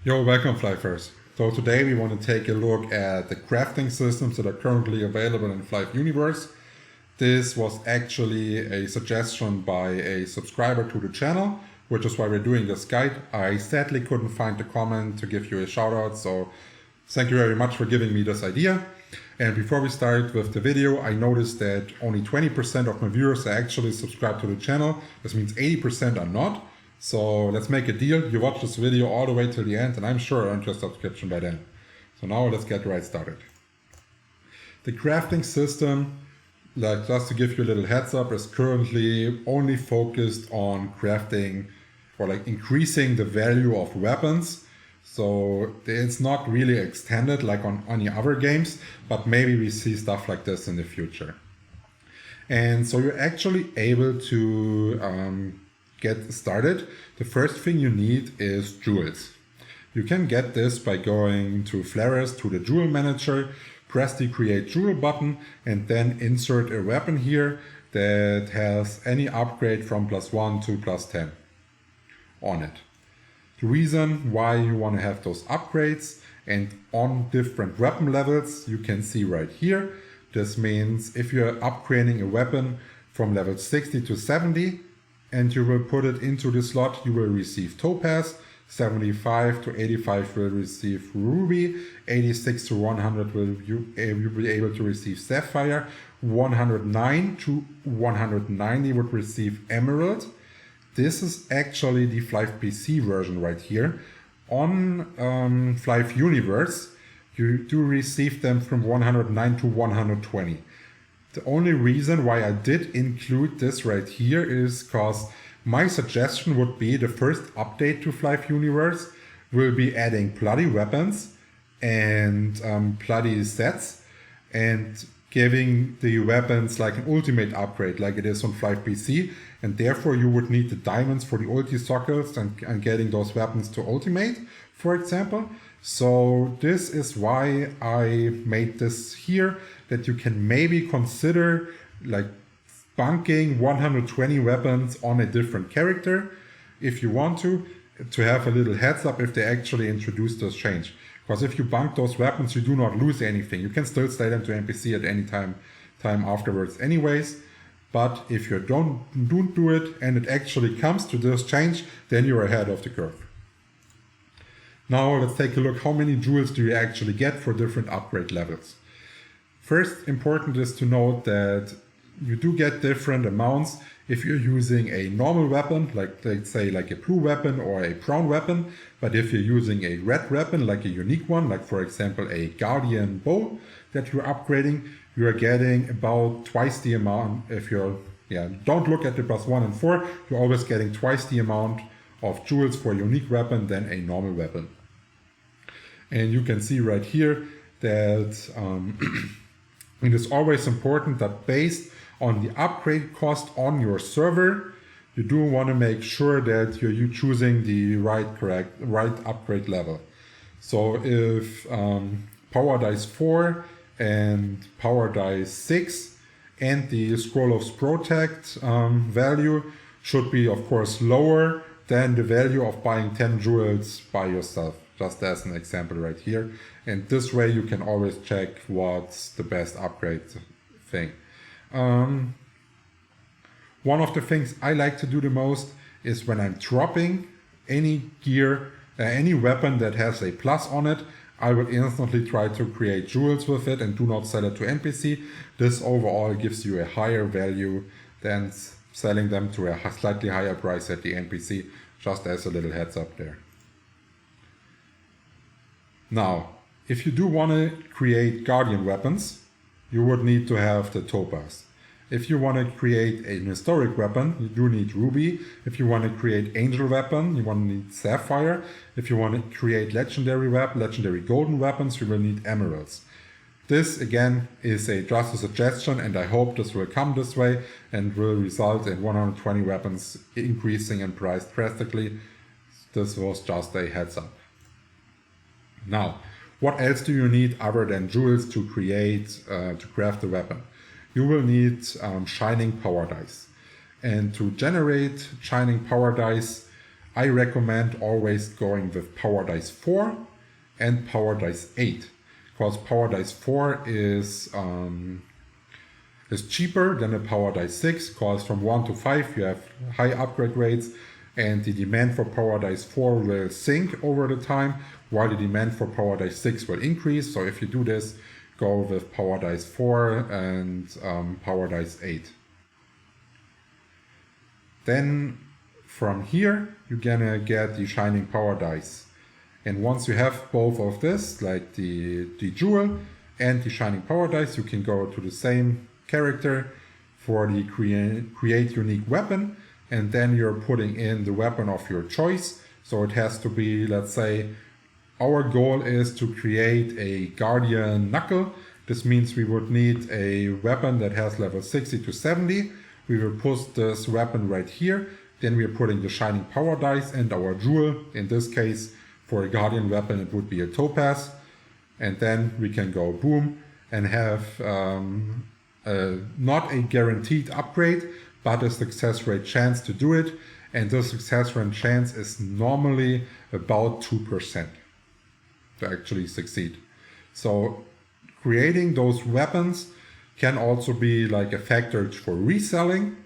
Yo, welcome Flyffers. So today we want to take a look at the crafting systems that are currently available in Flyff Universe. This was actually a suggestion by a subscriber to the channel, which is why we're doing this guide. I sadly couldn't find the comment to give you a shout out, so thank you very much for giving me this idea. And before we start with the video, I noticed that only 20% of my viewers are actually subscribed to the channel. This means 80% are not. So let's make a deal. You watch this video all the way till the end and I'm sure I'll earn your subscription by then. So now let's get right started. The crafting system, like just to give you a little heads up, is currently only focused on crafting or like increasing the value of weapons. So it's not really extended like on any other games, but maybe we see stuff like this in the future. And so you're actually able to get started. The first thing you need is jewels. You can get this by going to Flyff to the jewel manager, press the create jewel button and then insert a weapon here that has any upgrade from +1 to +10 on it. The reason why you want to have those upgrades and on different weapon levels you can see right here. This means if you're upgrading a weapon from level 60 to 70 and you will put it into the slot, you will receive topaz, 75 to 85 will receive ruby, 86 to 100 you'll be able to receive sapphire, 109 to 190 would receive emerald. This is actually the Flyff PC version right here. On Flyff Universe, you do receive them from 109 to 120. The only reason why I did include this right here is because my suggestion would be the first update to Flyff Universe will be adding bloody weapons and bloody sets and giving the weapons like an ultimate upgrade like it is on Flyff PC, and therefore you would need the diamonds for the ulti sockets and getting those weapons to ultimate, for example. So this is why I made this here, that you can maybe consider like bunking 120 weapons on a different character if you want to have a little heads up if they actually introduce this change. Because if you bunk those weapons, you do not lose anything. You can still slay them to NPC at any time afterwards anyways. But if you don't do it and it actually comes to this change, then you're ahead of the curve. Now let's take a look how many jewels do you actually get for different upgrade levels. First, important is to note that you do get different amounts if you're using a normal weapon, like let's say like a blue weapon or a brown weapon. But if you're using a red weapon, like a unique one, like for example a guardian bow that you're upgrading, you are getting about twice the amount. If you're, don't look at the +1 and 4, you're always getting twice the amount of jewels for a unique weapon than a normal weapon. And you can see right here that it is always important that based on the upgrade cost on your server, you do want to make sure that you're choosing the right upgrade level. So if Power Dice 4 and Power Dice 6 and the Scroll of Protect value should be of course lower than the value of buying 10 jewels by yourself, just as an example right here. And this way you can always check what's the best upgrade thing. One of the things I like to do the most is when I'm dropping any gear, any weapon that has a plus on it, I will instantly try to create jewels with it and do not sell it to NPC. This overall gives you a higher value than selling them to a slightly higher price at the NPC, just as a little heads up there. Now, if you do want to create guardian weapons, you would need to have the topaz. If you want to create a historic weapon, you do need ruby. If you want to create angel weapon, you want to need sapphire. If you want to create legendary golden weapons, you will need emeralds. This again is just a suggestion, and I hope this will come this way and will result in 120 weapons increasing in price drastically. This was just a heads up. Now, what else do you need other than jewels to craft the weapon? You will need shining power dice. And to generate shining power dice, I recommend always going with Power Dice 4 and Power Dice 8, because Power Dice 4 is cheaper than a Power Dice 6, because from 1 to 5 you have high upgrade rates, and the demand for Power Dice 4 will sink over the time, while the demand for Power Dice 6 will increase. So if you do this, go with Power Dice 4 and Power Dice 8. Then from here, you're gonna get the Shining Power Dice. And once you have both of this, like the Jewel and the Shining Power Dice, you can go to the same character for the create unique weapon, and then you're putting in the weapon of your choice. So it has to be, let's say, our goal is to create a Guardian Knuckle. This means we would need a weapon that has level 60 to 70. We will put this weapon right here. Then we are putting the Shining Power Dice and our Jewel. In this case, for a Guardian weapon, it would be a Topaz. And then we can go boom and have not a guaranteed upgrade, but a success rate chance to do it. And the success rate chance is normally about 2% to actually succeed. So creating those weapons can also be like a factor for reselling.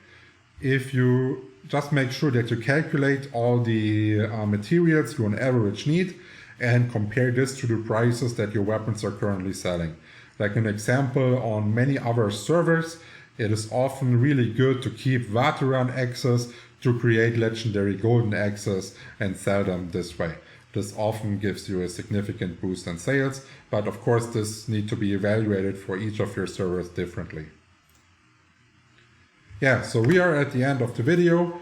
If you just make sure that you calculate all the materials you on average need and compare this to the prices that your weapons are currently selling. Like an example, on many other servers, it is often really good to keep veteran axes to create legendary golden axes and sell them this way. This often gives you a significant boost in sales, but of course this needs to be evaluated for each of your servers differently. Yeah, so we are at the end of the video.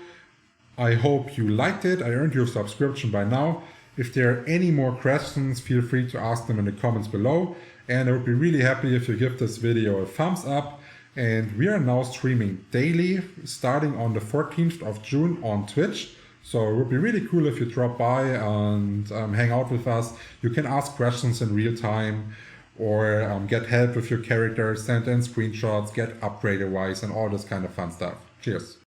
I hope you liked it. I earned your subscription by now. If there are any more questions, feel free to ask them in the comments below. And I would be really happy if you give this video a thumbs up. And we are now streaming daily, starting on the 14th of June on Twitch. So it would be really cool if you drop by and hang out with us. You can ask questions in real time, or get help with your character, send in screenshots, get upgrade wise, and all this kind of fun stuff. Cheers.